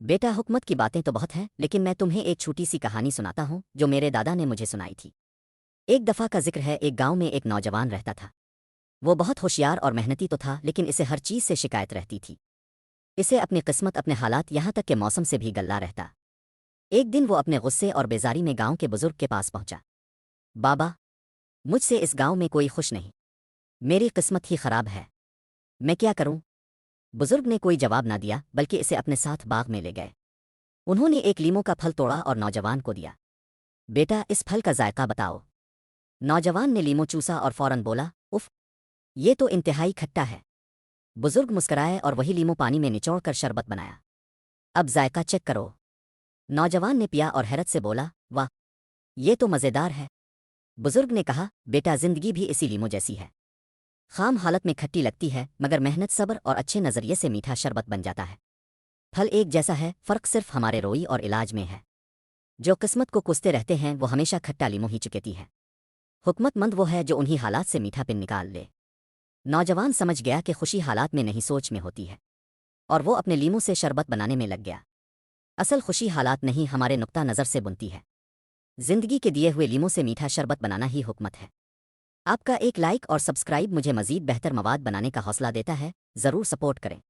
بیٹا حکمت کی باتیں تو بہت ہیں، لیکن میں تمہیں ایک چھوٹی سی کہانی سناتا ہوں جو میرے دادا نے مجھے سنائی تھی۔ ایک دفعہ کا ذکر ہے، ایک گاؤں میں ایک نوجوان رہتا تھا۔ وہ بہت ہوشیار اور محنتی تو تھا، لیکن اسے ہر چیز سے شکایت رہتی تھی۔ اسے اپنی قسمت، اپنے حالات، یہاں تک کہ موسم سے بھی گلہ رہتا۔ ایک دن وہ اپنے غصے اور بیزاری میں گاؤں کے بزرگ کے پاس پہنچا۔ بابا، مجھ سے اس گاؤں میں کوئی خوش نہیں، میری قسمت ہی خراب ہے، میں کیا کروں؟ بزرگ نے کوئی جواب نہ دیا، بلکہ اسے اپنے ساتھ باغ میں لے گئے۔ انہوں نے ایک لیموں کا پھل توڑا اور نوجوان کو دیا۔ بیٹا، اس پھل کا ذائقہ بتاؤ۔ نوجوان نے لیموں چوسا اور فوراً بولا، اف، یہ تو انتہائی کھٹا ہے۔ بزرگ مسکرائے اور وہی لیموں پانی میں نچوڑ کر شربت بنایا۔ اب ذائقہ چیک کرو۔ نوجوان نے پیا اور حیرت سے بولا، واہ، یہ تو مزیدار ہے۔ بزرگ نے کہا، بیٹا، زندگی بھی اسی لیموں جیسی ہے، خام حالت میں کھٹی لگتی ہے، مگر محنت، صبر اور اچھے نظریے سے میٹھا شربت بن جاتا ہے۔ پھل ایک جیسا ہے، فرق صرف ہمارے روئی اور علاج میں ہے۔ جو قسمت کو کوستے رہتے ہیں وہ ہمیشہ کھٹا لیموں ہی چکیتی ہے۔ حکمت مند وہ ہے جو انہی حالات سے میٹھا پن نکال لے۔ نوجوان سمجھ گیا کہ خوشی حالات میں نہیں، سوچ میں ہوتی ہے، اور وہ اپنے لیموں سے شربت بنانے میں لگ گیا۔ اصل خوشی حالات نہیں، ہمارے نقطہ نظر سے بنتی ہے۔ زندگی کے دیے ہوئے لیموں سے میٹھا شربت بنانا ہی حکمت ہے۔ آپ کا ایک لائک اور سبسکرائب مجھے مزید بہتر مواد بنانے کا حوصلہ دیتا ہے، ضرور سپورٹ کریں۔